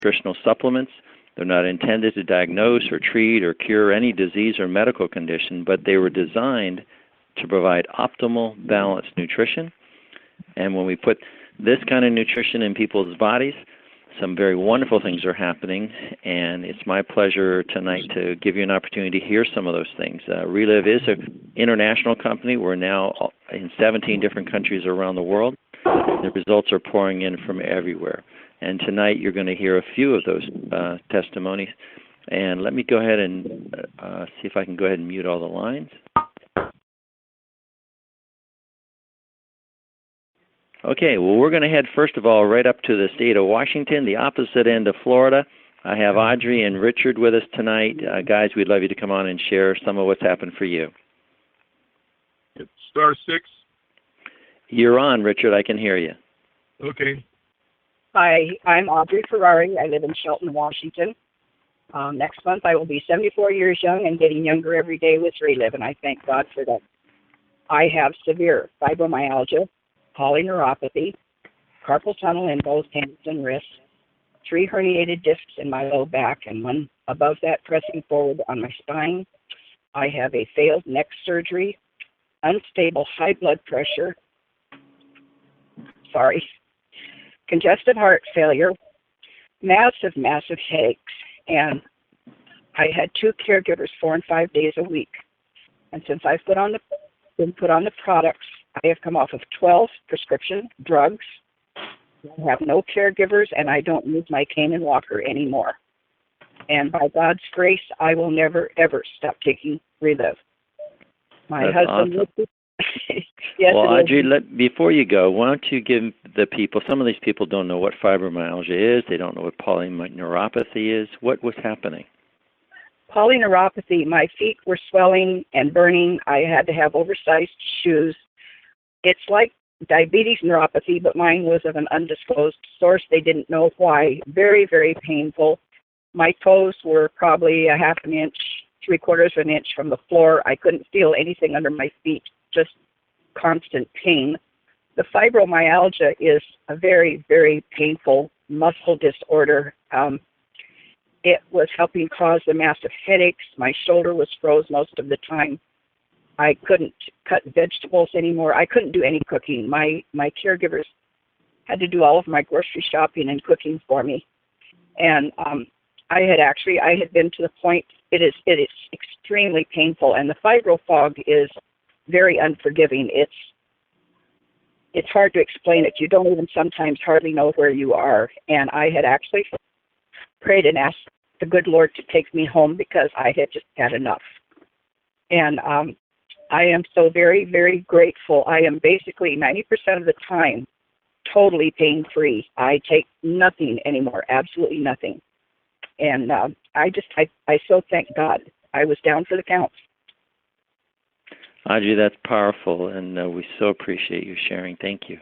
nutritional supplements. They're not intended to diagnose or treat or cure any disease or medical condition, but they were designed to provide optimal, balanced nutrition. And when we put this kind of nutrition in people's bodies, some very wonderful things are happening, and it's my pleasure tonight to give you an opportunity to hear some of those things. Reliv is an international company. We're now in 17 different countries around the world. The results are pouring in from everywhere. And tonight you're going to hear a few of those testimonies. And let me go ahead and see if I can go ahead and mute all the lines. Okay, well, we're going to head, first of all, right up to the state of Washington, the opposite end of Florida. I have Audrey and Richard with us tonight. Guys, we'd love you to come on and share some of what's happened for you. It's *6. You're on, Richard. I can hear you. Okay. Hi, I'm Audrey Ferrari. I live in Shelton, Washington. Next month I will be 74 years young and getting younger every day with Reliv, and I thank God for that. I have severe fibromyalgia, polyneuropathy, carpal tunnel in both hands and wrists, 3 herniated discs in my low back, and one above that pressing forward on my spine. I have a failed neck surgery, unstable high blood pressure, congestive heart failure, massive headaches, and I had 2 caregivers 4 and 5 days a week. And since I've been put on the products, I have come off of 12 prescription drugs. I have no caregivers, and I don't use my cane and walker anymore. And by God's grace, I will never, ever stop taking Reliv. My That's husband... awesome. Yes, well, Audrey, before you go, why don't you give the people, some of these people don't know what fibromyalgia is, they don't know what polyneuropathy is. What was happening? Polyneuropathy, my feet were swelling and burning. I had to have oversized shoes. It's like diabetes neuropathy, but mine was of an undisclosed source. They didn't know why. Very, very painful. My toes were probably a half an inch, 3/4 of an inch from the floor. I couldn't feel anything under my feet, just constant pain. The fibromyalgia is a very, very painful muscle disorder. It was helping cause the massive headaches. My shoulder was froze most of the time. I couldn't cut vegetables anymore. I couldn't do any cooking. My caregivers had to do all of my grocery shopping and cooking for me. And I had been to the point, it is extremely painful, and the fibro fog is very unforgiving. It's hard to explain it. You don't even sometimes hardly know where you are. And I had actually prayed and asked the good Lord to take me home because I had just had enough. And I am so very, very grateful. I am basically 90% of the time totally pain-free. I take nothing anymore, absolutely nothing. And I so thank God. I was down for the count. Audrey, that's powerful, and we so appreciate you sharing. Thank you.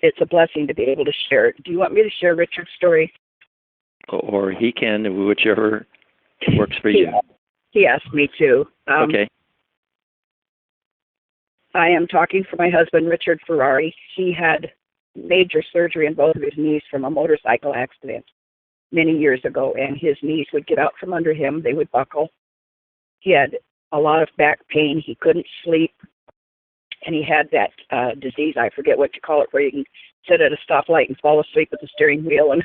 It's a blessing to be able to share it. Do you want me to share Richard's story? Or he can, whichever works for you. He asked me to. Okay. I am talking for my husband, Richard Ferrari. He had major surgery in both of his knees from a motorcycle accident many years ago, and his knees would get out from under him. They would buckle. He had a lot of back pain. He couldn't sleep, and he had that disease, I forget what you call it, where you can sit at a stoplight and fall asleep at the steering wheel, and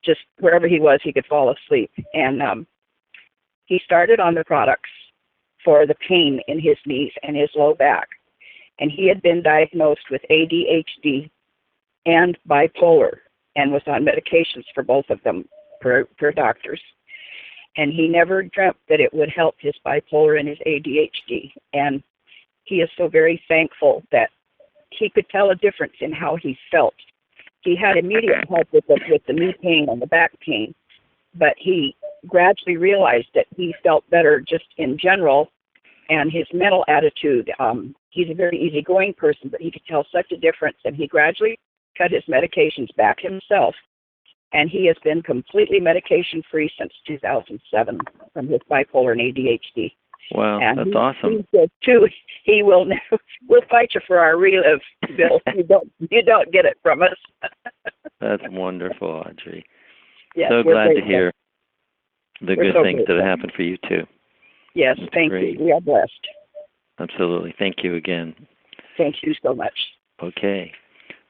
just wherever he was, he could fall asleep. And he started on the products for the pain in his knees and his low back. And he had been diagnosed with ADHD and bipolar and was on medications for both of them per doctors. And he never dreamt that it would help his bipolar and his ADHD. And he is so very thankful that he could tell a difference in how he felt. He had immediate help with the knee pain and the back pain, but he gradually realized that he felt better just in general, and his mental attitude, he's a very easygoing person, but he could tell such a difference, and he gradually cut his medications back himself, and he has been completely medication-free since 2007 from his bipolar and ADHD. Wow, and that's awesome. He said, too, we'll fight you for our Reliv, Bill. You don't get it from us. That's wonderful, Audrey. Yes, So we're glad to grateful. hear the We're good so things that grateful. have happened for you too. Yes, That's thank great. you. We are blessed. Absolutely. Thank you again. Thank you so much. Okay.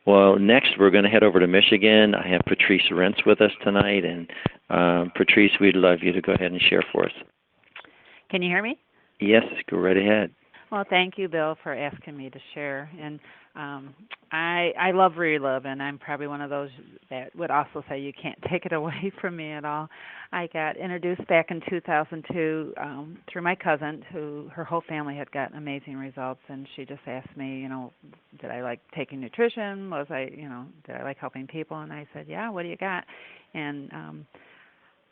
Well, next we're going to head over to Michigan. I have Patrice Rentz with us tonight, and Patrice, we'd love you to go ahead and share for us. Can you hear me? Yes, go right ahead. Well, thank you, Bill, for asking me to share. And I love Relive, and I'm probably one of those that would also say you can't take it away from me at all. I got introduced back in 2002 through my cousin, who her whole family had gotten amazing results, and she just asked me, did I like taking nutrition? Did I like helping people? And I said, yeah. What do you got? And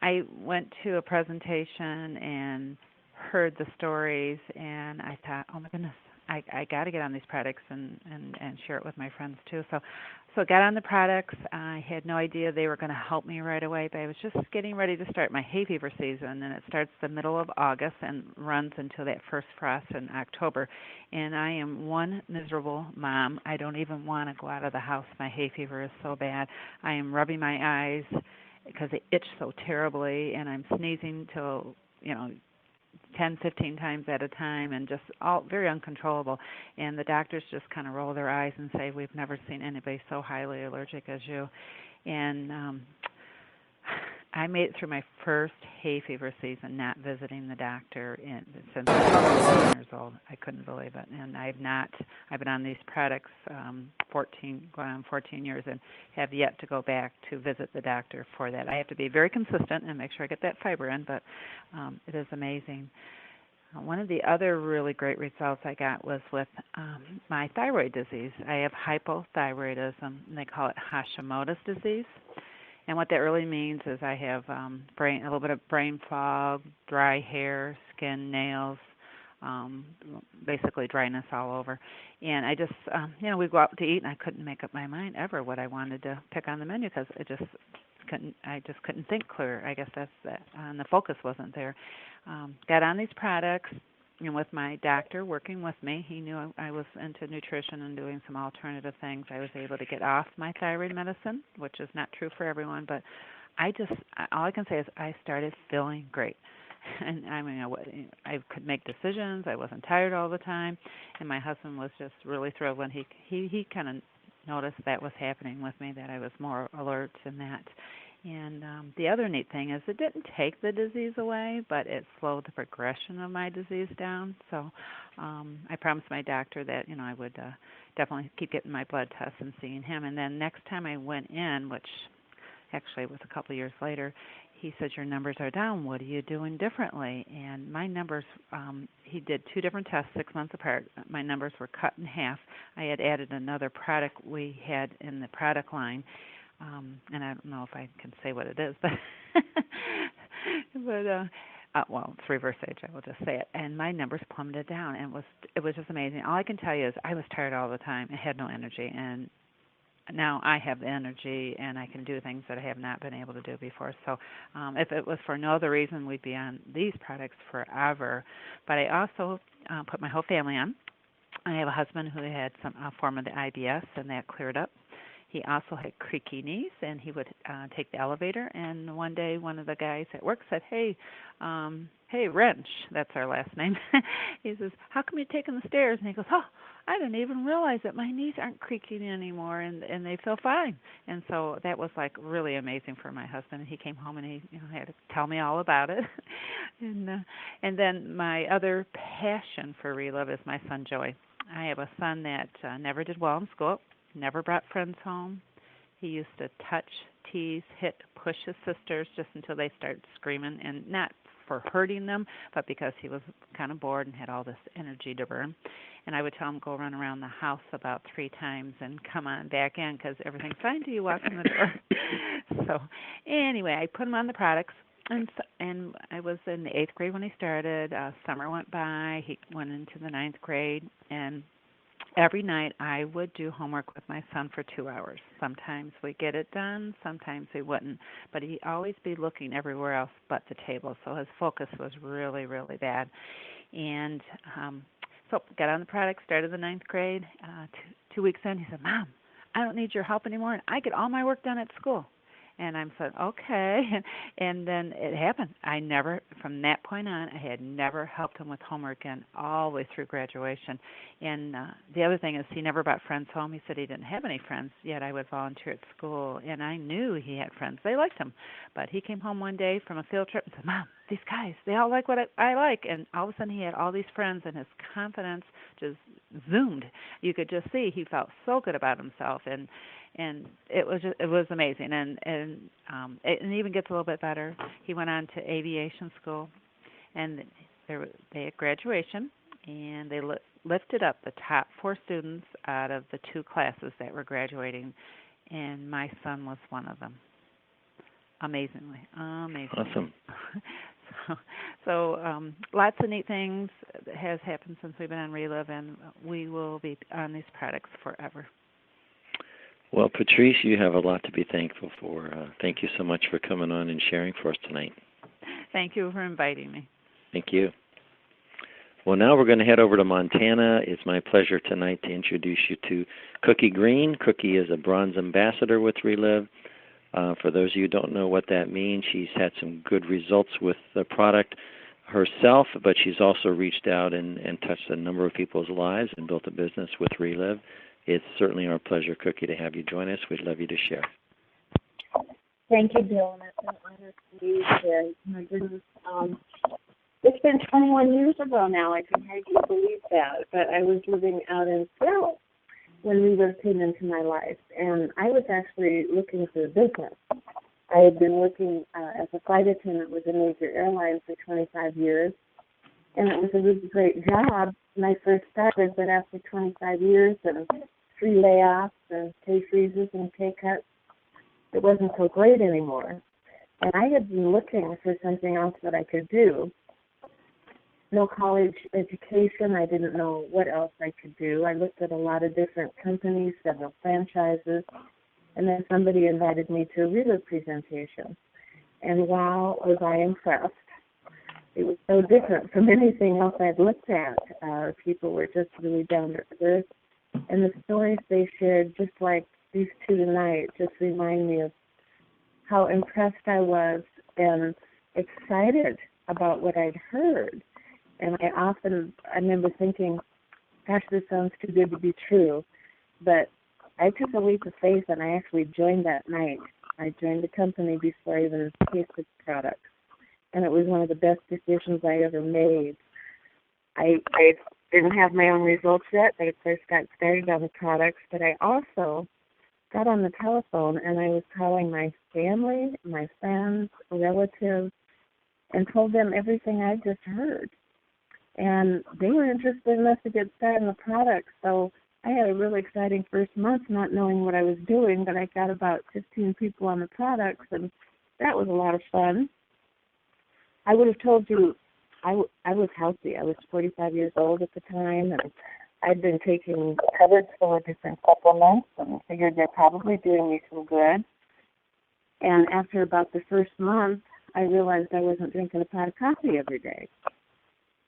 I went to a presentation and heard the stories, and I thought, oh my goodness, I got to get on these products and share it with my friends too. So got on the products. I had no idea they were going to help me right away, but I was just getting ready to start my hay fever season, and it starts the middle of August and runs until that first frost in October. And I am one miserable mom. I don't even want to go out of the house. My hay fever is so bad. I am rubbing my eyes because they itch so terribly, and I'm sneezing till 10, 15 times at a time, and just all very uncontrollable. And the doctors just kind of roll their eyes and say, we've never seen anybody so highly allergic as you. And I made it through my first hay fever season not visiting the doctor since I was 14 years old. I couldn't believe it. And I've been on these products going on 14 years and have yet to go back to visit the doctor for that. I have to be very consistent and make sure I get that fiber in, but it is amazing. One of the other really great results I got was with my thyroid disease. I have hypothyroidism, and they call it Hashimoto's disease. And what that really means is I have a little bit of brain fog, dry hair, skin, nails, basically dryness all over. And I just, we'd go out to eat, and I couldn't make up my mind ever what I wanted to pick on the menu because I just couldn't think clear. I guess that's that, and the focus wasn't there. Got on these products, and with my doctor working with me, he knew I was into nutrition and doing some alternative things. I was able to get off my thyroid medicine, which is not true for everyone, but all I can say is I started feeling great. And I mean, I could make decisions. I wasn't tired all the time, and my husband was just really thrilled when he kind of noticed that was happening with me, that I was more alert and that. And the other neat thing is it didn't take the disease away, but it slowed the progression of my disease down. So I promised my doctor that, I would definitely keep getting my blood tests and seeing him. And then next time I went in, which actually was a couple of years later, he said, your numbers are down. What are you doing differently? And my numbers, he did 2 different tests 6 months apart. My numbers were cut in half. I had added another product we had in the product line. And I don't know if I can say what it is, but it's reverse age. I will just say it. And my numbers plummeted down, and it was just amazing. All I can tell you is I was tired all the time. I had no energy, and now I have the energy, and I can do things that I have not been able to do before. So if it was for no other reason, we'd be on these products forever. But I also put my whole family on. I have a husband who had some form of the IBS, and that cleared up. He also had creaky knees, and he would take the elevator. And one day, one of the guys at work said, hey, Wrench, that's our last name. He says, how come you're taking the stairs? And he goes, oh, I didn't even realize that my knees aren't creaking anymore, and they feel fine. And so that was like really amazing for my husband. He came home and he had to tell me all about it. And then my other passion for Relive is my son Joey. I have a son that never did well in school. Never brought friends home. He used to touch, tease, hit, push his sisters just until they started screaming, and not for hurting them, but because he was kind of bored and had all this energy to burn. And I would tell him, go run around the house about 3 times and come on back in because everything's fine till you walk in the door. So anyway, I put him on the products. And I was in the 8th grade when he started. Summer went by. He went into the 9th grade, and every night I would do homework with my son for 2 hours. Sometimes we get it done, sometimes we wouldn't. But he'd always be looking everywhere else but the table, so his focus was really, really bad. And so got on the product, started the 9th grade. 2 weeks in, he said, Mom, I don't need your help anymore, and I get all my work done at school. And I'm said, okay. And then it happened. From that point on, I had never helped him with homework and all the way through graduation. And the other thing is he never brought friends home. He said he didn't have any friends, yet I would volunteer at school. And I knew he had friends. They liked him. But he came home one day from a field trip and said, Mom, these guys, they all like what I like. And all of a sudden he had all these friends and his confidence just zoomed. You could just see he felt so good about himself. And it was amazing. And it even gets a little bit better. He went on to aviation school, and they had graduation, and they lifted up the top 4 students out of the 2 classes that were graduating, and my son was one of them. Amazingly. Awesome. So lots of neat things has happened since we've been on Relive, and we will be on these products forever. Well, Patrice, you have a lot to be thankful for. Thank you so much for coming on and sharing for us tonight. Thank you for inviting me. Thank you. Well, now we're going to head over to Montana. It's my pleasure tonight to introduce you to Cookie Green. Cookie is a bronze ambassador with Relive. For those of you who don't know what that means, she's had some good results with the product herself, but she's also reached out and touched a number of people's lives and built a business with Relive. It's certainly our pleasure, Cookie, to have you join us. We'd love you to share. Thank you, Bill, and it's an honor to be here. My goodness, it's been 21 years ago now. I can hardly believe that, but I was living out in Seattle when Relive came into my life, and I was actually looking for a business. I had been working as a flight attendant with a major airline for 25 years, and it was a really great job when I first started, but after 25 years and 3 layoffs and pay freezes and pay cuts, it wasn't so great anymore. And I had been looking for something else that I could do. No college education. I didn't know what else I could do. I looked at a lot of different companies, several franchises, and then somebody invited me to a Relive presentation. And wow, was I impressed. It was so different from anything else I'd looked at. People were just really down to earth. And the stories they shared, just like these 2 tonight, just remind me of how impressed I was and excited about what I'd heard. And I remember thinking, gosh, this sounds too good to be true. But I took a leap of faith, and I actually joined that night. I joined the company before I even tasted the product. And it was one of the best decisions I ever made. I didn't have my own results yet. I first got started on the products, but I also got on the telephone and I was calling my family, my friends, relatives, and told them everything I just heard. And they were interested enough to get started on the product. So I had a really exciting first month not knowing what I was doing, but I got about 15 people on the products, and that was a lot of fun. I would have told you I was healthy. I was 45 years old at the time, and I'd been taking cupboards full of different supplements and figured they're probably doing me some good. And after about the first month, I realized I wasn't drinking a pot of coffee every day.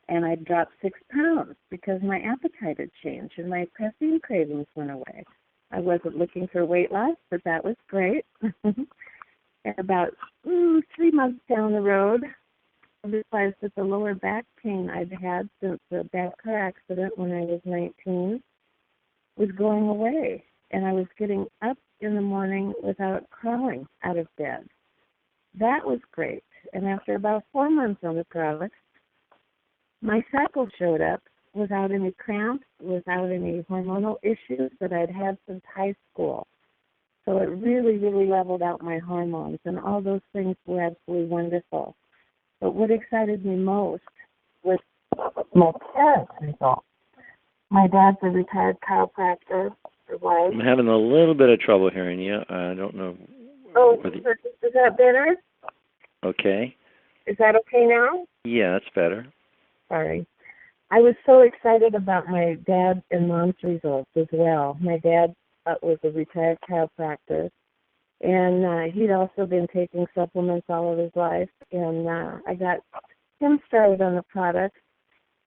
And I dropped 6 pounds because my appetite had changed and my caffeine cravings went away. I wasn't looking for weight loss, but that was great. And about 3 months down the road, I realized that the lower back pain I'd had since the bad car accident when I was 19 was going away. And I was getting up in the morning without crawling out of bed. That was great. And after about 4 months on the product, my cycle showed up without any cramps, without any hormonal issues that I'd had since high school. So it really, really leveled out my hormones, and all those things were absolutely wonderful. But what excited me most was my parents' results. My dad's a retired chiropractor. I'm having a little bit of trouble hearing you. I don't know. Is that better? Okay. Is that okay now? Yeah, that's better. Sorry. I was so excited about my dad and mom's results as well. My dad was a retired chiropractor, and he'd also been taking supplements all of his life, and I got him started on the product.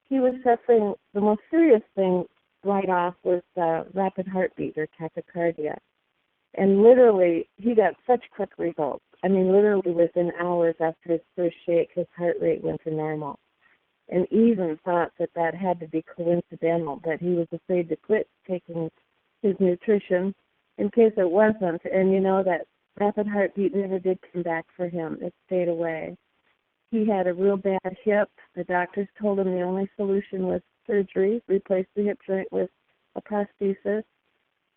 He was suffering, the most serious thing right off was rapid heartbeat or tachycardia. And literally, he got such quick results. I mean, literally within hours after his first shake, his heart rate went to normal. And even thought that had to be coincidental, that he was afraid to quit taking his nutrition in case it wasn't. And that rapid heartbeat never did come back for him. It stayed away. He had a real bad hip. The doctors told him the only solution was surgery, replace the hip joint with a prosthesis.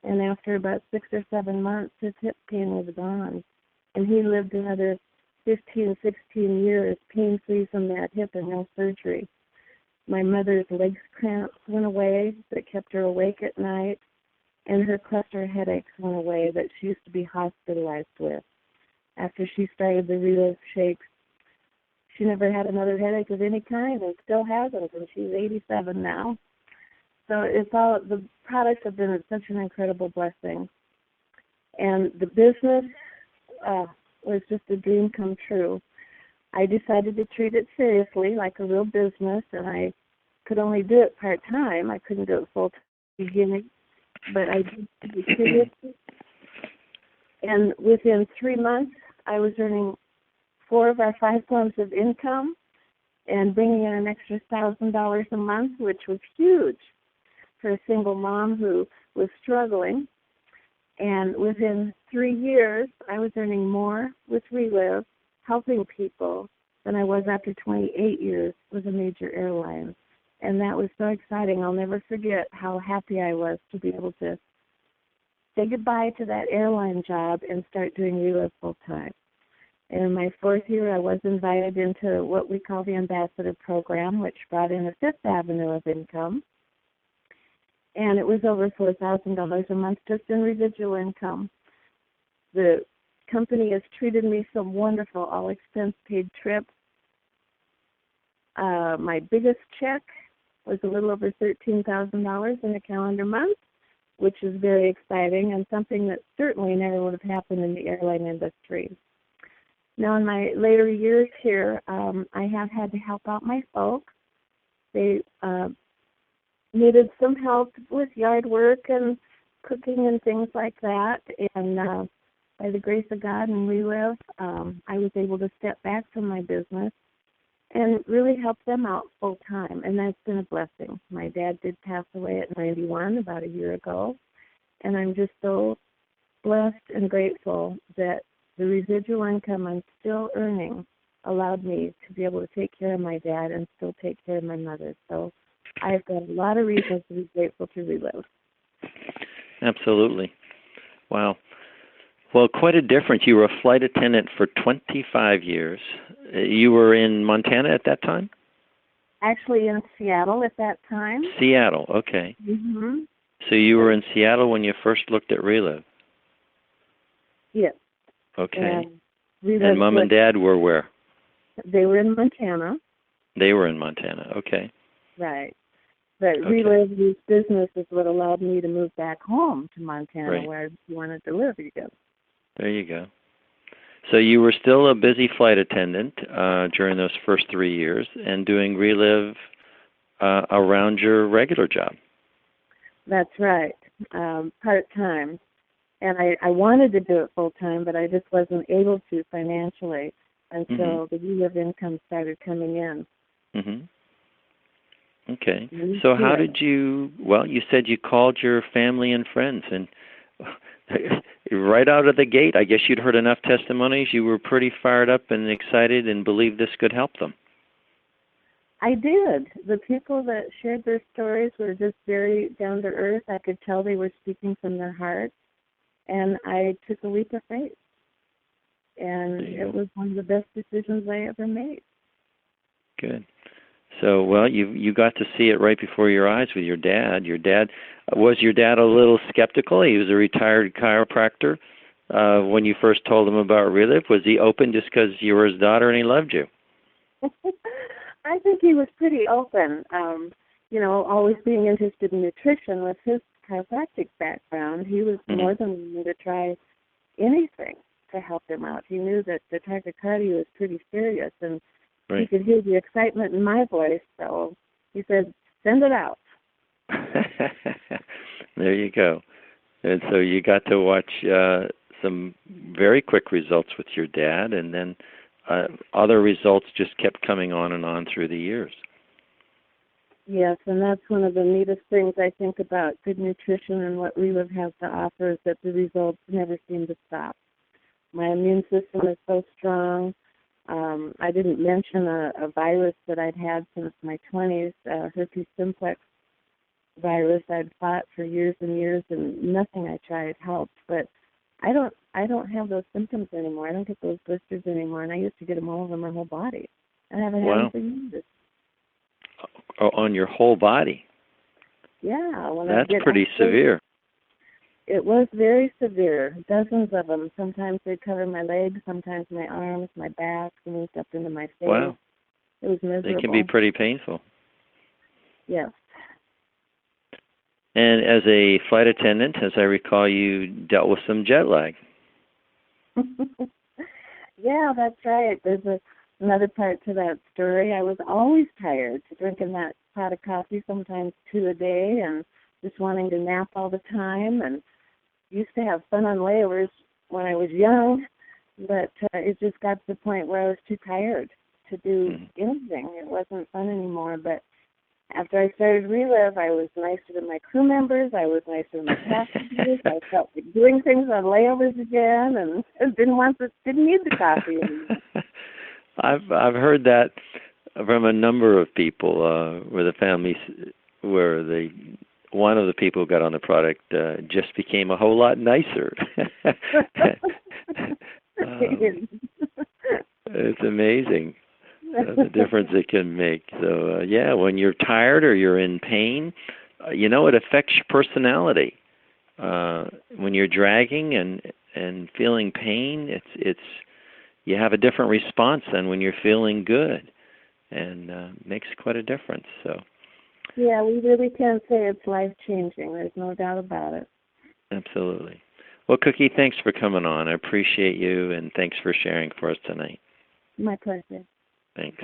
And after about 6 or 7 months, his hip pain was gone. And he lived another 15, 16 years pain-free from that hip and no surgery. My mother's legs cramps went away that kept her awake at night, and her cluster headaches went away that she used to be hospitalized with. After she started the Relive shakes, she never had another headache of any kind and still hasn't, and she's 87 now. So the products have been such an incredible blessing. And the business was just a dream come true. I decided to treat it seriously, like a real business, and I could only do it part-time. I couldn't do it full-time at the beginning, but I did it seriously. And within 3 months, I was earning 4 of our 5 forms of income and bringing in an extra $1,000 a month, which was huge for a single mom who was struggling. And within 3 years, I was earning more with Relive, helping people, than I was after 28 years with a major airline. And that was so exciting. I'll never forget how happy I was to be able to say goodbye to that airline job and start doing Relive full-time. And in my 4th year, I was invited into what we call the Ambassador Program, which brought in a 5th avenue of income. And it was over $4,000 a month just in residual income. The company has treated me so wonderful, all expense paid trips. My biggest check was a little over $13,000 in a calendar month, which is very exciting and something that certainly never would have happened in the airline industry. Now, in my later years here, I have had to help out my folks. They needed some help with yard work and cooking and things like that. And by the grace of God and Relive, I was able to step back from my business and really help them out full time. And that's been a blessing. My dad did pass away at 91 about a year ago. And I'm just so blessed and grateful that the residual income I'm still earning allowed me to be able to take care of my dad and still take care of my mother. So I've got a lot of reasons to be grateful to Relive. Absolutely. Wow. Well, quite a difference. You were a flight attendant for 25 years. You were in Montana at that time? Actually in Seattle at that time. Seattle, okay. Mm-hmm. So you were in Seattle when you first looked at Relive? Yes. Okay. And Mom and Dad were where? They were in Montana. They were in Montana, okay. Right. But Relive's business is what allowed me to move back home to Montana, where I wanted to live again. There you go. So you were still a busy flight attendant during those first 3 years and doing Relive around your regular job. That's right, part-time. And I wanted to do it full-time, but I just wasn't able to financially until the Relive income started coming in. Mm-hmm. Okay. So how did you, you said you called your family and friends, and right out of the gate, I guess you'd heard enough testimonies, you were pretty fired up and excited and believed this could help them. I did. The people that shared their stories were just very down to earth. I could tell they were speaking from their hearts, and I took a leap of faith. And it was one of the best decisions I ever made. Good. So, you got to see it right before your eyes with your dad. Was your dad a little skeptical? He was a retired chiropractor. When you first told him about Relive, was he open just because you were his daughter and he loved you? I think he was pretty open. Always being interested in nutrition with his chiropractic background, he was more than willing to try anything to help him out. He knew that the tachycardia was pretty serious, and he could hear the excitement in my voice, so he said, send it out. There you go. And so you got to watch some very quick results with your dad, and then other results just kept coming on through the years. Yes, and that's one of the neatest things I think about good nutrition and what Relive has to offer is that the results never seem to stop. My immune system is so strong. I didn't mention a virus that I'd had since my 20s, herpes simplex virus. I'd fought for years and years, and nothing I tried helped. But I don't have those symptoms anymore. I don't get those blisters anymore, and I used to get them all over my whole body. I haven't had them for years. On your whole body? Yeah. That's pretty severe. It was very severe, dozens of them. Sometimes they'd cover my legs, sometimes my arms, my back, moved up into my face. Wow. It was miserable. They can be pretty painful. Yes. And as a flight attendant, as I recall, you dealt with some jet lag. Yeah, that's right. There's another part to that story. I was always tired, drinking that pot of coffee, sometimes 2 a day, and just wanting to nap all the time, and used to have fun on layovers when I was young, but it just got to the point where I was too tired to do anything. It wasn't fun anymore, but after I started Relive, I was nicer to my crew members, I was nicer to my passengers, I felt like doing things on layovers again, and didn't need the coffee anymore. I've heard that from a number of people where the families, where one of the people who got on the product just became a whole lot nicer. It's amazing the difference it can make. So yeah, when you're tired or you're in pain, it affects your personality. When you're dragging and feeling pain, it's you have a different response than when you're feeling good, and makes quite a difference. So. Yeah, we really can say it's life-changing. There's no doubt about it. Absolutely. Well, Cookie, thanks for coming on. I appreciate you, and thanks for sharing for us tonight. My pleasure. Thanks.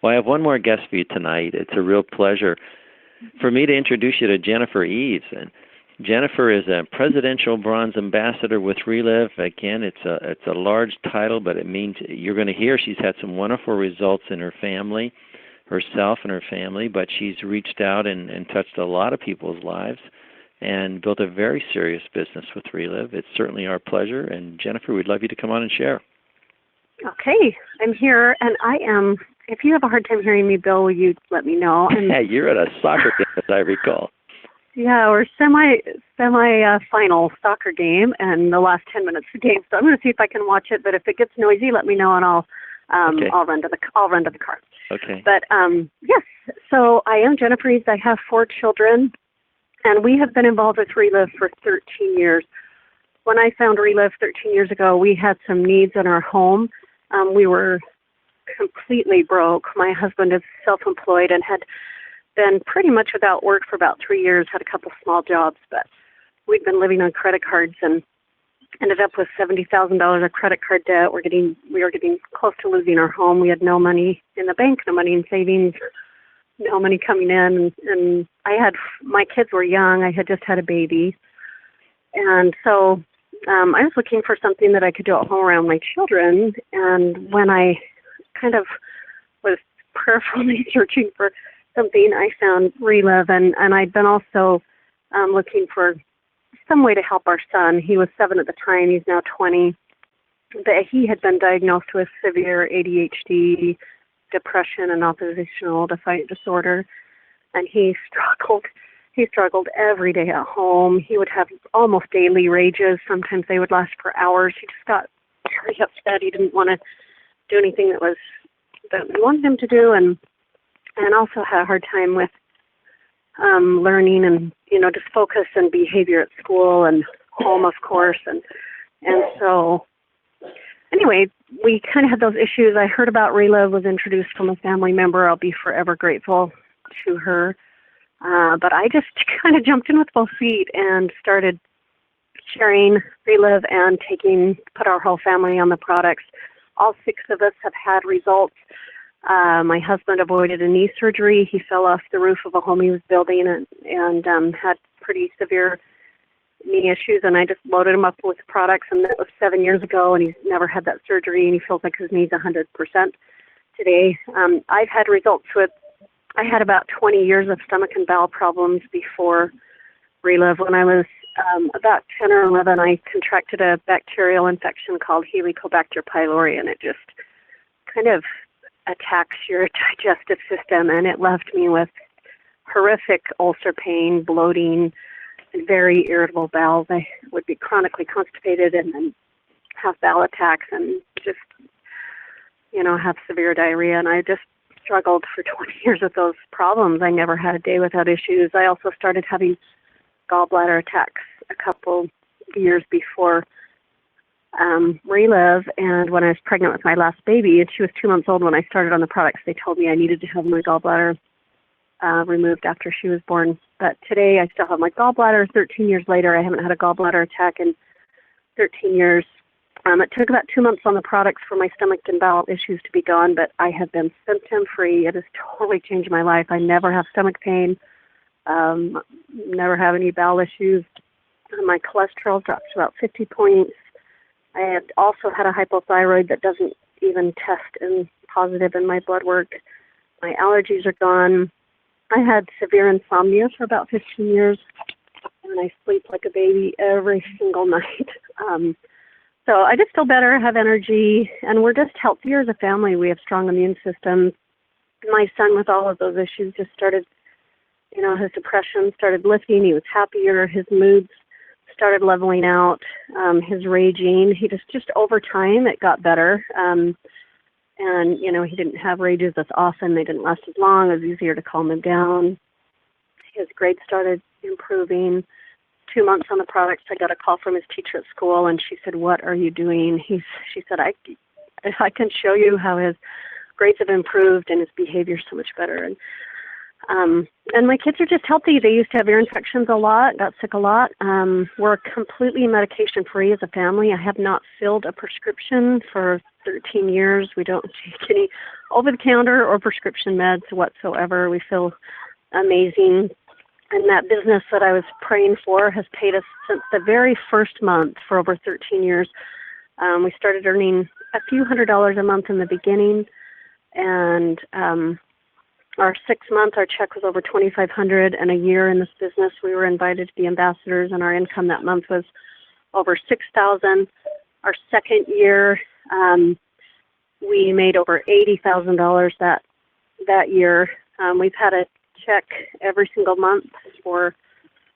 Well, I have one more guest for you tonight. It's a real pleasure for me to introduce you to Jennifer Eves. And Jennifer is a Presidential Bronze Ambassador with Relive. Again, it's a large title, but it means you're going to hear she's had some wonderful results in her family, herself and her family, but she's reached out and touched a lot of people's lives and built a very serious business with Relive. It's certainly our pleasure, and Jennifer, we'd love you to come on and share. Okay, I'm here, and I am, if you have a hard time hearing me, Bill, will you let me know? Yeah, you're at a soccer game, as I recall. Yeah, we're semi-final soccer game, and the last 10 minutes of the game, so I'm going to see if I can watch it, but if it gets noisy, let me know, and I'll run to the car. Okay. But yes, so I am Jennifer Eves. I have 4 children, and we have been involved with Relive for 13 years. When I found Relive 13 years ago, we had some needs in our home. We were completely broke. My husband is self-employed and had been pretty much without work for about 3 years, had a couple small jobs, but we'd been living on credit cards and ended up with $70,000 of credit card debt. We were getting close to losing our home. We had no money in the bank, no money in savings, no money coming in. And my kids were young. I had just had a baby. And so I was looking for something that I could do at home around my children. And when I kind of was prayerfully searching for something, I found Relive. And I'd been also looking for some way to help our son. He was 7 at the time. He's now 20. But he had been diagnosed with severe ADHD, depression, and oppositional defiant disorder. And he struggled every day at home. He would have almost daily rages. Sometimes they would last for hours. He just got very upset. He didn't want to do anything that we wanted him to do, and also had a hard time with learning and, just focus and behavior at school and home, of course. And so anyway, we kind of had those issues. I heard about Relive, was introduced from a family member. I'll be forever grateful to her. But I just kind of jumped in with both feet and started sharing Relive and put our whole family on the products. All 6 of us have had results. My husband avoided a knee surgery. He fell off the roof of a home he was building and had pretty severe knee issues, and I just loaded him up with products, and that was 7 years ago, and he's never had that surgery, and he feels like his knee's 100% today. I've had results with, I had about 20 years of stomach and bowel problems before Relive. When I was about 10 or 11, I contracted a bacterial infection called Helicobacter pylori, and it just kind of attacks your digestive system, and it left me with horrific ulcer pain, bloating, and very irritable bowels. I would be chronically constipated and then have bowel attacks and just, have severe diarrhea. And I just struggled for 20 years with those problems. I never had a day without issues. I also started having gallbladder attacks a couple years before Relive, and when I was pregnant with my last baby, and she was 2 months old when I started on the products, they told me I needed to have my gallbladder removed after she was born. But today I still have my gallbladder. 13 years later, I haven't had a gallbladder attack in 13 years. It took about 2 months on the products for my stomach and bowel issues to be gone, but I have been symptom-free. It has totally changed my life. I never have stomach pain, never have any bowel issues. My cholesterol dropped to about 50 points. I had also had a hypothyroid that doesn't even test in positive in my blood work. My allergies are gone. I had severe insomnia for about 15 years, and I sleep like a baby every single night. So I just feel better, have energy, and we're just healthier as a family. We have strong immune systems. My son, with all of those issues, just started, his depression started lifting. He was happier. His moods started leveling out. His raging, he just over time, it got better. And, he didn't have rages as often. They didn't last as long. It was easier to calm him down. His grades started improving. 2 months on the products, I got a call from his teacher at school, and she said, "What are you doing?" She said, I can show you how his grades have improved and his behavior is so much better. And my kids are just healthy. They used to have ear infections a lot, got sick a lot. We're completely medication-free as a family. I have not filled a prescription for 13 years. We don't take any over-the-counter or prescription meds whatsoever. We feel amazing. And that business that I was praying for has paid us since the very first month for over 13 years. We started earning a few $100s a month in the beginning, and our 6 month, our check was over $2,500, and a year in this business, we were invited to be ambassadors, and our income that month was over $6,000. Our second year, we made over $80,000 that year. We've had a check every single month for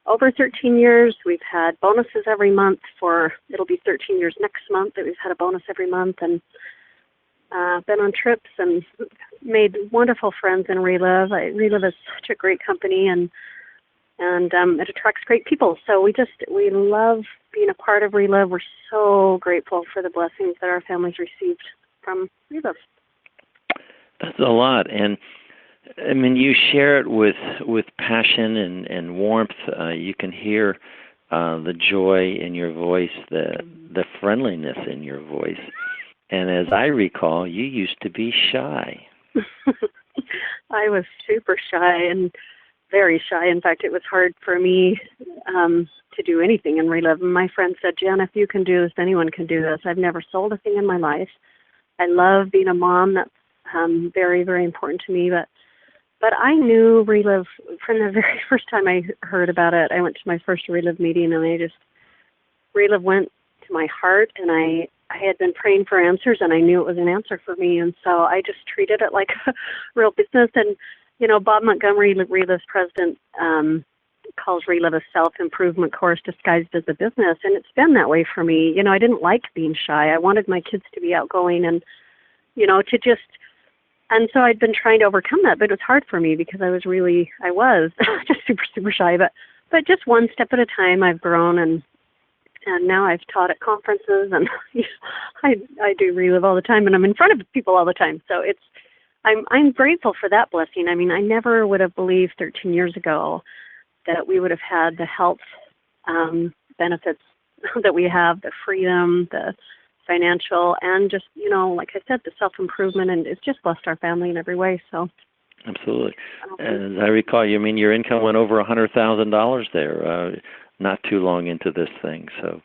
over 13 years. We've had bonuses every month it'll be 13 years next month that we've had a bonus every month, and been on trips and made wonderful friends in Relive. Relive is such a great company, and it attracts great people. So we love being a part of Relive. We're so grateful for the blessings that our families received from Relive. That's a lot, and I mean, you share it with passion and warmth. You can hear the joy in your voice, the friendliness in your voice. And as I recall, you used to be shy. I was super shy and very shy. In fact, it was hard for me to do anything in Relive. My friend said, "Jen, if you can do this, anyone can do this." I've never sold a thing in my life. I love being a mom. That's very, very important to me. But I knew Relive from the very first time I heard about it. I went to my first Relive meeting, and Relive went to my heart, and I had been praying for answers, and I knew it was an answer for me. And so I just treated it like a real business. And, Bob Montgomery, Relive's president, calls Relive a self-improvement course disguised as a business. And it's been that way for me. I didn't like being shy. I wanted my kids to be outgoing and, and so I'd been trying to overcome that, but it was hard for me because I was just super, super shy. But just one step at a time, I've grown, and now I've taught at conferences, and I do Relive all the time, and I'm in front of people all the time. So I'm grateful for that blessing. I mean, I never would have believed 13 years ago that we would have had the health benefits that we have, the freedom, the financial, and just, like I said, the self-improvement, and it's just blessed our family in every way. So absolutely. As I recall, your income went over $100,000 there. not too long into this thing. So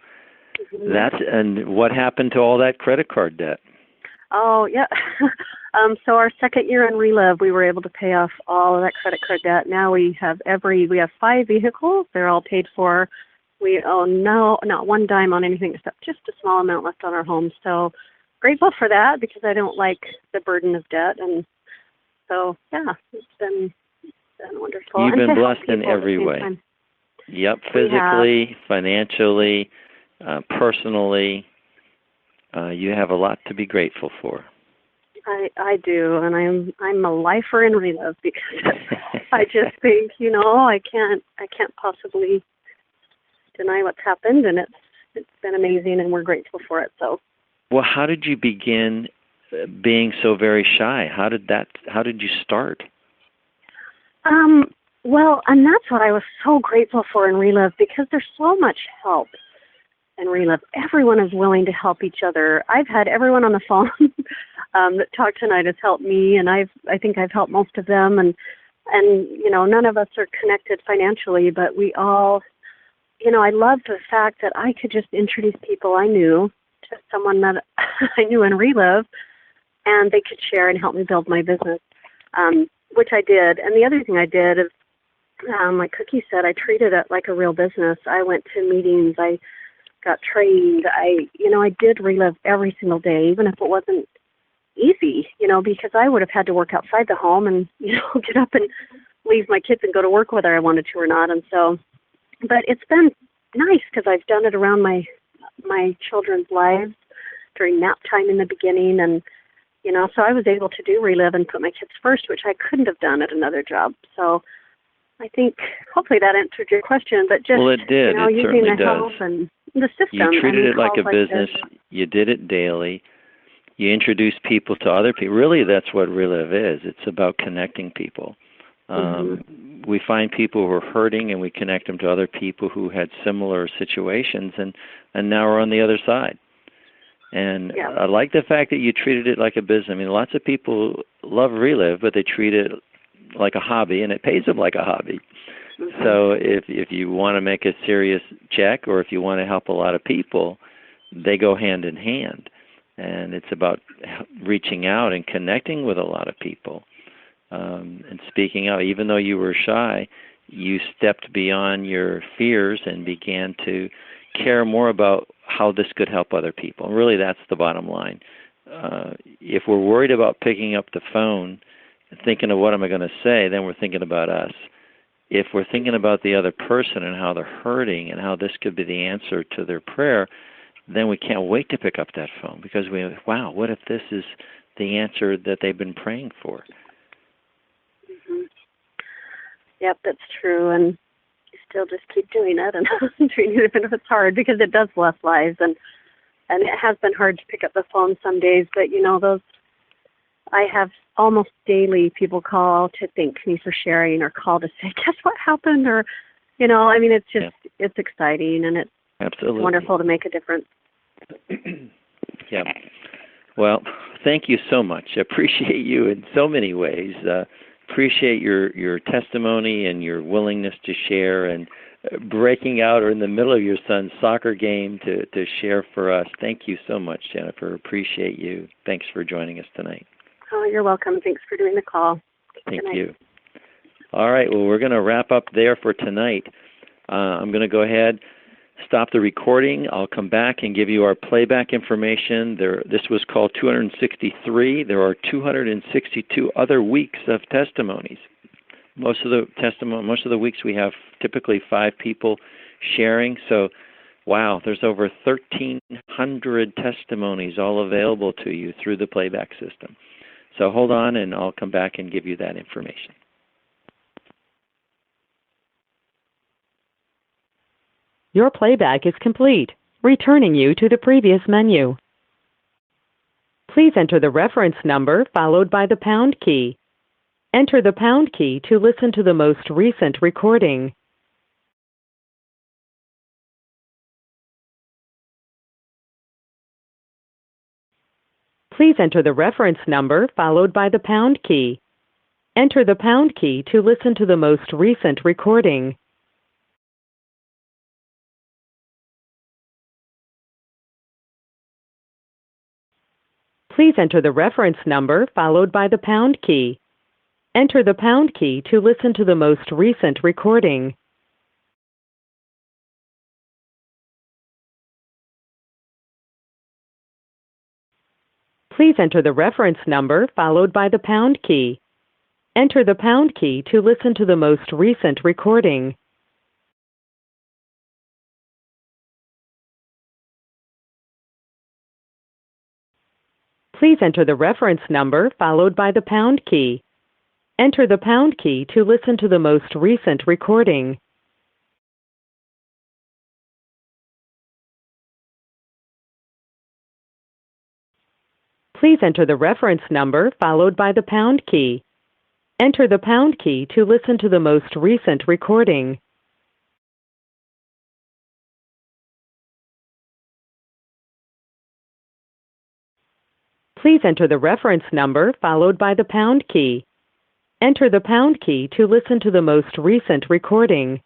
and what happened to all that credit card debt? Oh, yeah. So our second year in Relive, we were able to pay off all of that credit card debt. Now we have 5 vehicles. They're all paid for. We owe not one dime on anything except just a small amount left on our home. So grateful for that because I don't like the burden of debt. And so, yeah, it's been wonderful. You've and been to help blessed in people at the every same way. time. Yep, physically, financially, personally. You have a lot to be grateful for. I do, and I'm a lifer in Relive because I just think, I can't possibly deny what's happened, and it's been amazing, and we're grateful for it. So, well, how did you begin being so very shy? How did you start? Well, and that's what I was so grateful for in Relive because there's so much help in Relive. Everyone is willing to help each other. I've had everyone on the phone that talked tonight has helped me, and I think I've helped most of them, and none of us are connected financially, but we all, I love the fact that I could just introduce people I knew to someone that I knew in Relive, and they could share and help me build my business, which I did. And the other thing I did is, like Cookie said, I treated it like a real business. I went to meetings. I got trained. I did Relive every single day, even if it wasn't easy, because I would have had to work outside the home and, get up and leave my kids and go to work whether I wanted to or not. And so, but it's been nice because I've done it around my children's lives during nap time in the beginning. And, so I was able to do Relive and put my kids first, which I couldn't have done at another job. So I think hopefully that answered your question, but just, well, it did. It using certainly the does. help and the system. You treated it like a calls business. this. You did it daily. You introduced people to other people. Really, that's what Relive is. It's about connecting people. We find people who are hurting, and we connect them to other people who had similar situations, and now we're on the other side. And Yeah. I like the fact that you treated it like a business. I mean, lots of people love Relive, but they treat it like a hobby, and it pays them like a hobby. So if you want to make a serious check, or if you want to help a lot of people, they go hand in hand. And it's about reaching out and connecting with a lot of people and speaking out. Even though you were shy, you stepped beyond your fears and began to care more about how this could help other people. And really, that's the bottom line. If we're worried about picking up the phone, thinking of what am I going to say, then we're thinking about us. If we're thinking about the other person and how they're hurting and how this could be the answer to their prayer, then we can't wait to pick up that phone because wow, what if this is the answer that they've been praying for? Yep, that's true. And you still just keep doing it and doing it even if it's hard because it does bless lives. And it has been hard to pick up the phone some days, but I have almost daily people call to thank me for sharing or call to say, guess what happened? Or, it's just, It's exciting and it's Absolutely wonderful to make a difference. Yeah. Well, thank you so much. I appreciate you in so many ways. Appreciate your testimony and your willingness to share and breaking out or in the middle of your son's soccer game to share for us. Thank you so much, Jennifer. Appreciate you. Thanks for joining us tonight. Oh, you're welcome. Thanks for doing the call. Thank you. All right. Well, we're going to wrap up there for tonight. I'm going to go ahead, stop the recording. I'll come back and give you our playback information. This was called 263. There are 262 other weeks of testimonies. Most of the weeks we have typically 5 people sharing. So, wow, there's over 1,300 testimonies all available to you through the playback system. So hold on, and I'll come back and give you that information. Your playback is complete, returning you to the previous menu. Please enter the reference number followed by the pound key. Enter the pound key to listen to the most recent recording. Please enter the reference number followed by the pound key. Enter the pound key to listen to the most recent recording. Please enter the reference number followed by the pound key. Enter the pound key to listen to the most recent recording. Please enter the reference number followed by the pound key. Enter the pound key to listen to the most recent recording. Please enter the reference number followed by the pound key. Enter the pound key to listen to the most recent recording. Please enter the reference number followed by the pound key. Enter the pound key to listen to the most recent recording. Please enter the reference number followed by the pound key. Enter the pound key to listen to the most recent recording.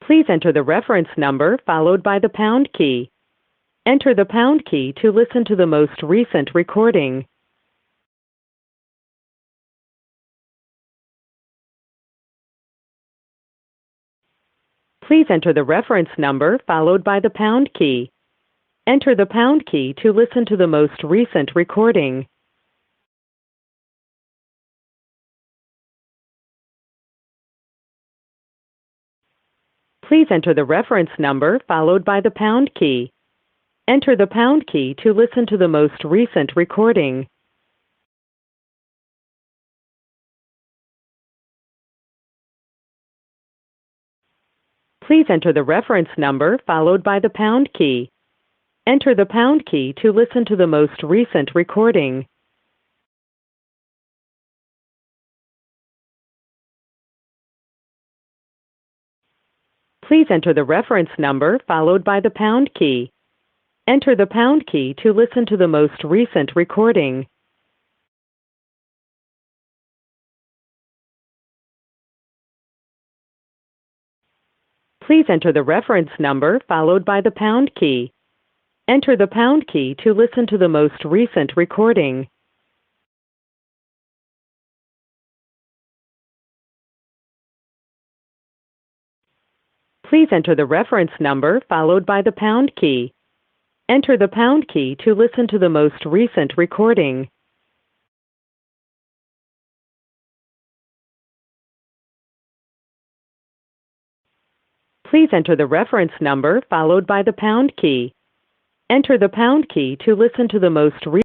Please enter the reference number followed by the pound key. Enter the pound key to listen to the most recent recording. Please enter the reference number followed by the pound key. Enter the pound key to listen to the most recent recording. Please enter the reference number followed by the pound key. Enter the pound key to listen to the most recent recording. Please enter the reference number followed by the pound key. Enter the pound key to listen to the most recent recording. Please enter the reference number followed by the pound key. Enter the pound key to listen to the most recent recording. Please enter the reference number followed by the pound key. Enter the pound key to listen to the most recent recording. Please enter the reference number followed by the pound key. Enter the pound key to listen to the most recent recording. Please enter the reference number followed by the pound key. Enter the pound key to listen to the most recent